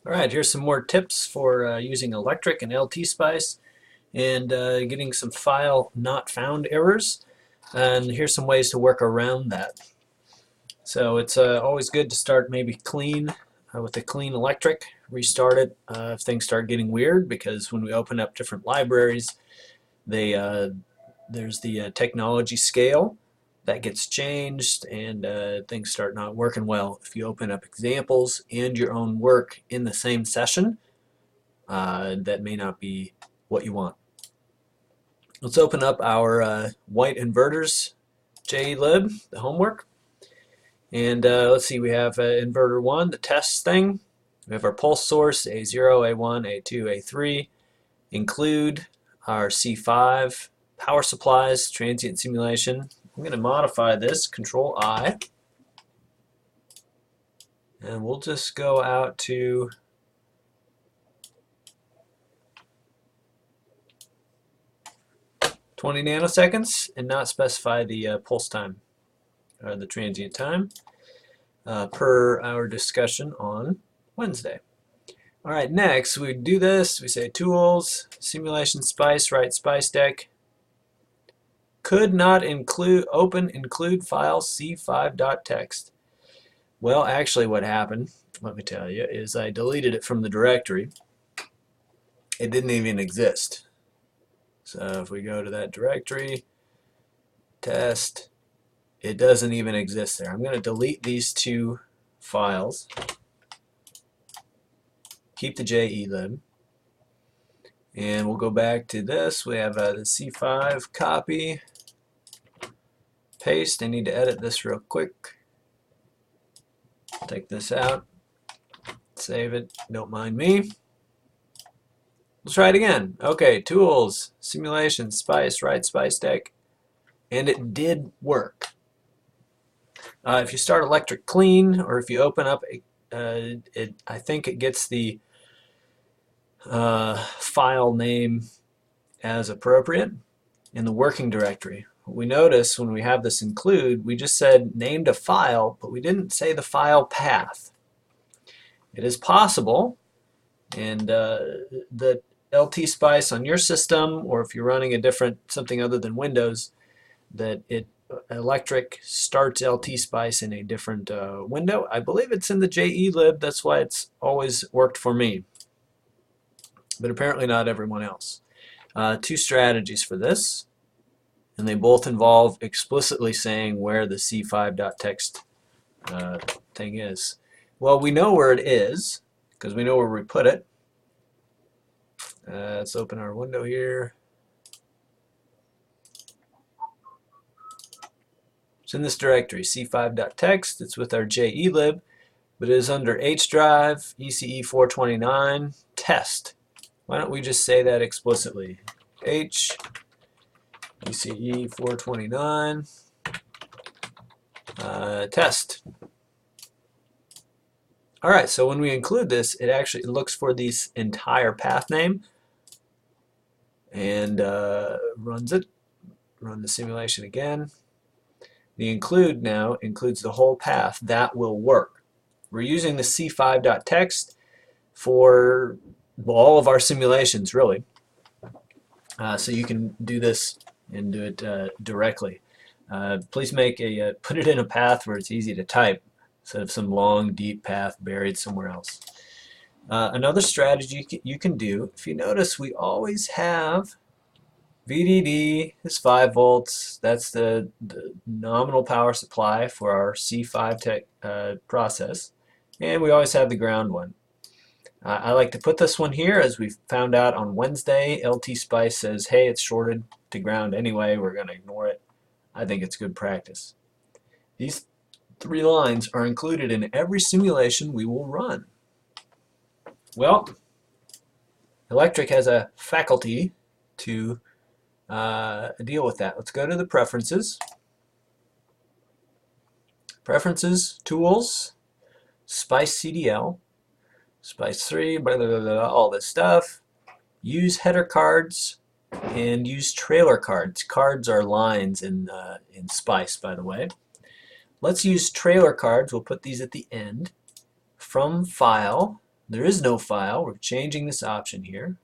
All right, here's some more tips for using electric and LTspice and getting some file not found errors. And here's some ways to work around that. So it's always good to start maybe clean with a clean electric, restart it if things start getting weird, because when we open up different libraries, there's the technology scale that gets changed and things start not working well. If you open up examples and your own work in the same session, that may not be what you want. Let's open up our white inverters JLib, the homework. And let's see, we have inverter 1, the test thing. We have our pulse source, A0, A1, A2, A3. Include our C5 power supplies, transient simulation. I'm going to modify this, Control I. And we'll just go out to (20 nanoseconds and not specify the pulse time or the transient time per our discussion on Wednesday. All right, next we do this. We say tools, simulation spice, write spice deck. Could not include include file c5.txt. Well, actually what happened, let me tell you, is I deleted it from the directory. It didn't even exist. So if we go to that directory, test, it doesn't even exist there. I'm going to delete these two files. Keep the JElib. And we'll go back to this. We have the C5 copy. Paste. I need to edit this real quick. Take this out. Save it. Don't mind me. Let's try it again. Okay, tools, simulation, spice, write spice deck. And it did work. If you start electric clean, or if you open up, I think it gets the file name as appropriate in the working directory. What we notice when we have this include, we just said named a file, but we didn't say the file path. It is possible, and that LTspice on your system, or if you're running a different something other than Windows, that electric starts LTspice in a different window. I believe it's in the JElib. That's why it's always worked for me, but apparently not everyone else. Two strategies for this, and they both involve explicitly saying where the c5.txt thing is. Well, we know where it is because we know where we put it. Let's open our window here. It's in this directory, c5.txt. It's with our JElib, but it is under H drive, ECE 429, test. Why don't we just say that explicitly? H, ECE 429, test. All right, so when we include this, it actually looks for this entire path name and runs it. Run the simulation again. The include now includes the whole path. That will work. We're using the c5.txt for all of our simulations, really. So you can do this and do it directly. Please make put it in a path where it's easy to type instead of some long, deep path buried somewhere else. Another strategy you can do, if you notice, we always have VDD is 5 volts. That's the nominal power supply for our C5 process. And we always have the ground one. I like to put this one here, as we found out on Wednesday. LTspice says, hey, it's shorted to ground anyway. We're going to ignore it. I think it's good practice. These 3 lines are included in every simulation we will run. Well, electric has a faculty to deal with that. Let's go to the preferences. Preferences, tools, spice CDL, spice 3, blah, blah, blah, blah, all this stuff. Use header cards and use trailer cards. Cards are lines in spice, by the way. Let's use trailer cards. We'll put these at the end. From file, There is no file. We're changing this option here.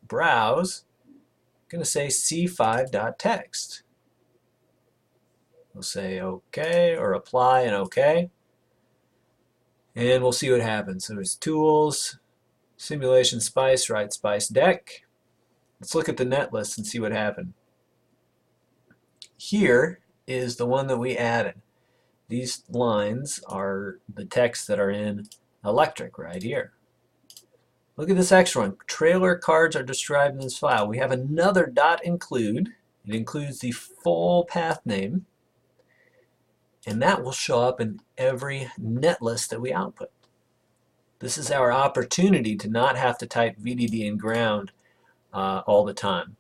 Browse. I'm going to say c5.txt. We'll say OK or apply and OK. And we'll see what happens. So there's tools, simulation spice, write spice deck. Let's look at the netlist and see what happened. Here is the one that we added. These lines are the text that are in electric right here. Look at this extra one. Trailer cards are described in this file. We have another .include. It includes the full path name, and that will show up in every netlist that we output. This is our opportunity to not have to type VDD and ground all the time.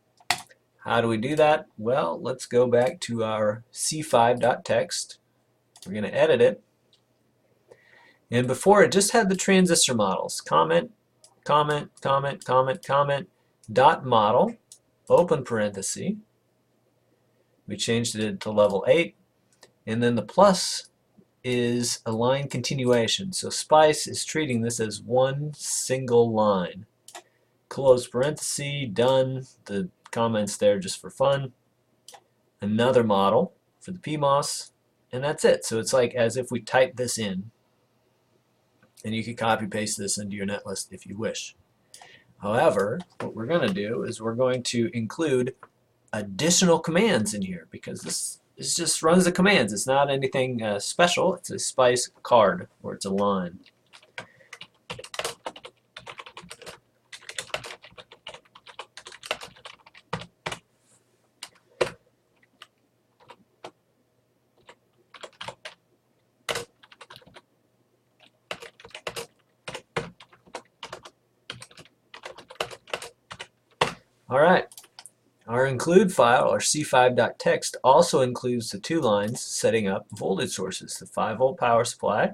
How do we do that? Well, let's go back to our c5.txt. We're going to edit it. And before it just had the transistor models. Comment, comment, comment, comment, comment, dot model, open parenthesis. We changed it to level 8. And then the plus is a line continuation. So Spice is treating this as one single line. Close parenthesis, done. The comments there just for fun. Another model for the PMOS. And that's it. So it's like as if we type this in. And you can copy paste this into your netlist if you wish. However, what we're going to do is we're going to include additional commands in here because this just runs the commands. It's not anything special. It's a Spice card or it's a line. All right, our include file, our c5.txt, also includes the two lines setting up voltage sources, the 5-volt power supply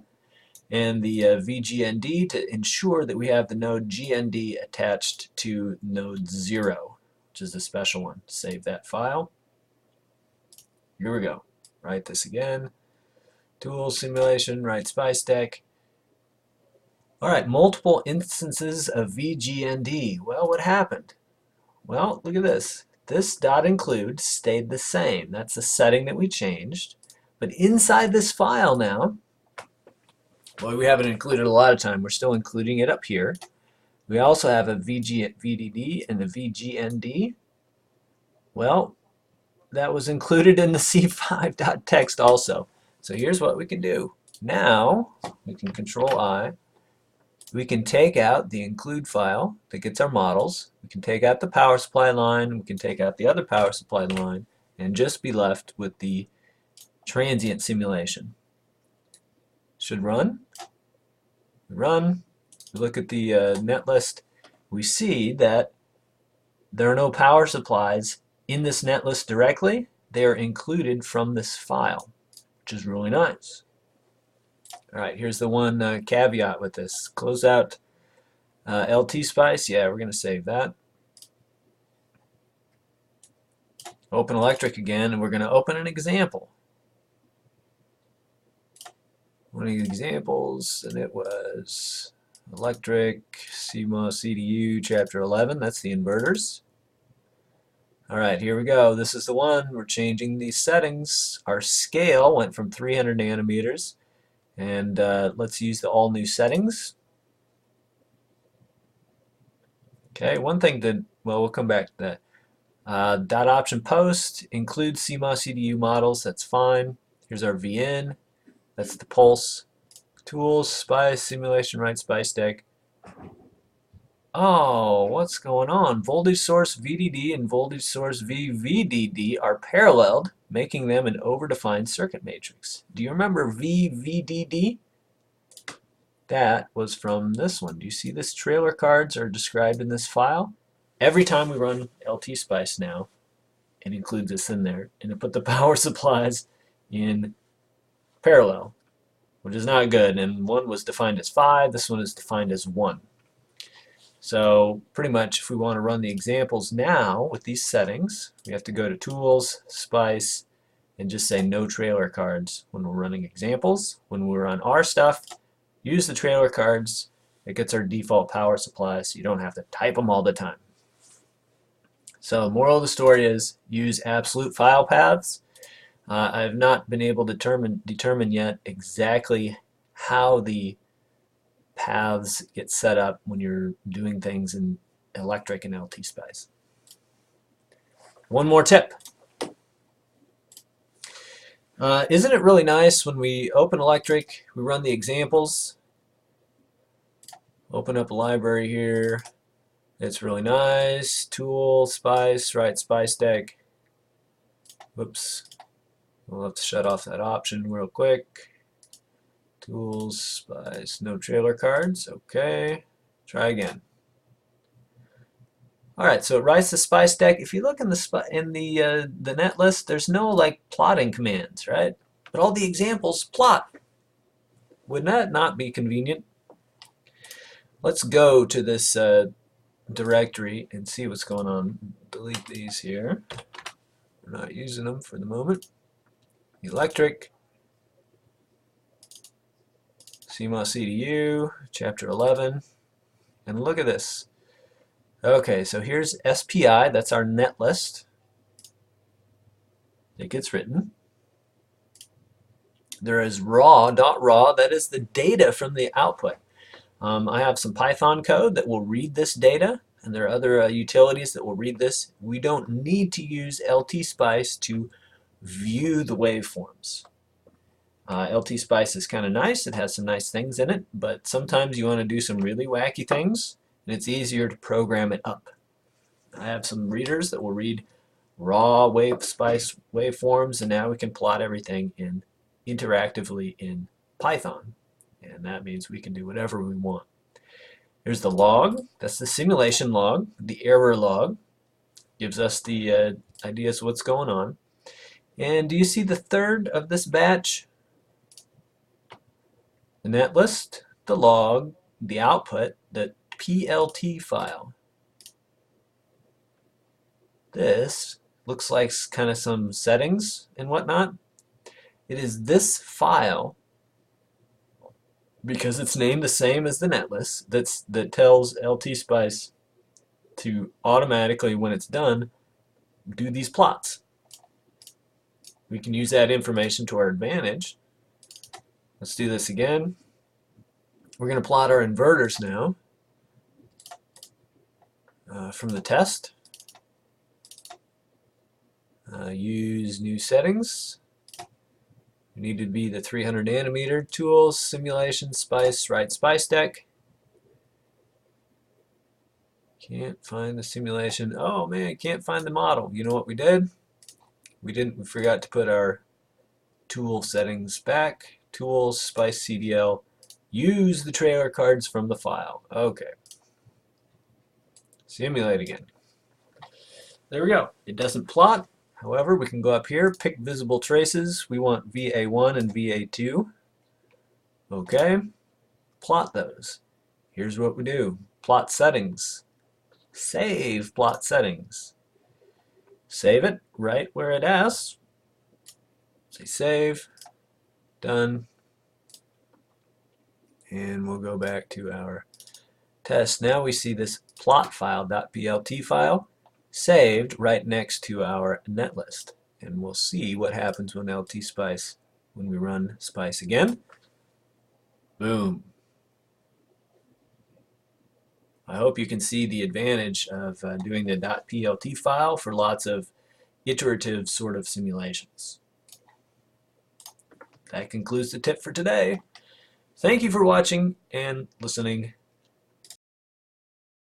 and the VGND to ensure that we have the node GND attached to node 0, which is the special one. Save that file. Here we go. Write this again. Tools, simulation, write spice deck. All right, multiple instances of VGND. Well, what happened? Well, look at this. This .include stayed the same. That's the setting that we changed. But inside this file now, well, we haven't included a lot of time. We're still including it up here. We also have a VDD and a VGND. Well, that was included in the c5.txt also. So here's what we can do. Now, we can Control I. We can take out the include file that gets our models. We can take out the power supply line. We can take out the other power supply line and just be left with the transient simulation. Should run. Run. We look at the netlist. We see that there are no power supplies in this netlist directly. They are included from this file, which is really nice. All right, here's the one caveat with this. Close out LTspice. Yeah, we're going to save that. Open electric again, and we're going to open an example. One of the examples, and it was electric, CMOS, CDU, chapter 11. That's the inverters. All right, here we go. This is the one. We're changing these settings. Our scale went from 300 nanometers. And let's use the all new settings. Okay, one thing that, well, we'll come back to that. Dot option post includes CMOS CDU models. That's fine. Here's our VN. That's the pulse. Tools, spice, simulation, write spice deck. Oh, what's going on? Voltage source VDD and voltage source VVDD are paralleled, making them an overdefined circuit matrix. Do you remember VVDD? That was from this one. Do you see this? Trailer cards are described in this file. Every time we run LTspice now, it includes this in there, and it put the power supplies in parallel, which is not good. And one was defined as 5, this one is defined as 1. So pretty much if we want to run the examples now with these settings, we have to go to Tools, Spice, and just say no trailer cards when we're running examples. When we run our stuff, use the trailer cards, It gets our default power supply, so you don't have to type them all the time. So moral of the story is use absolute file paths. I have not been able to determine yet exactly how the paths get set up when you're doing things in electric and LTspice. One more tip. Isn't it really nice when we open electric, we run the examples, open up a library here. It's really nice. Tool, Spice, right, Spice deck. Whoops. We'll have to shut off that option real quick. Tools, Spice, no trailer cards. Okay. Try again. All right, so it writes the Spice deck. If you look in the netlist, there's no like plotting commands, right? But all the examples plot. Would that not be convenient? Let's go to this directory and see what's going on. Delete these here. We're not using them for the moment. Electric, CMOS CDU, chapter 11, and look at this. Okay, so here's SPI, that's our netlist. It gets written. There is raw, that is the data from the output. I have some Python code that will read this data, and there are other utilities that will read this. We don't need to use LTspice to view the waveforms. LTspice is kind of nice. It has some nice things in it, but sometimes you want to do some really wacky things, and it's easier to program it up. I have some readers that will read raw LTspice waveforms, and now we can plot everything interactively in Python. And that means we can do whatever we want. Here's the log. That's the simulation log. The error log gives us the ideas of what's going on. And do you see the third of this batch? The netlist, the log, the output, the PLT file. This looks like kind of some settings and whatnot. It is this file, because it's named the same as the netlist, that tells LTspice to automatically, when it's done, do these plots. We can use that information to our advantage. Let's do this again. We're going to plot our inverters now from the test. Use new settings. We need to be the 300 nanometer tools, simulation, Spice, right, Spice deck. Can't find the simulation. Oh man, can't find the model. You know what we did? We forgot to put our tool settings back. Tools, Spice CDL. Use the trailer cards from the file. Okay. Simulate again. There we go. It doesn't plot. However, we can go up here, pick visible traces. We want VA1 and VA2. Okay. Plot those. Here's what we do. Plot settings. Save plot settings. Save it right where it asks. Say save. Done. And we'll go back to our test. Now we see this plot file, .plt file, saved right next to our netlist. And we'll see what happens when when we run Spice again. Boom. I hope you can see the advantage of doing the .plt file for lots of iterative sort of simulations. That concludes the tip for today. Thank you for watching and listening.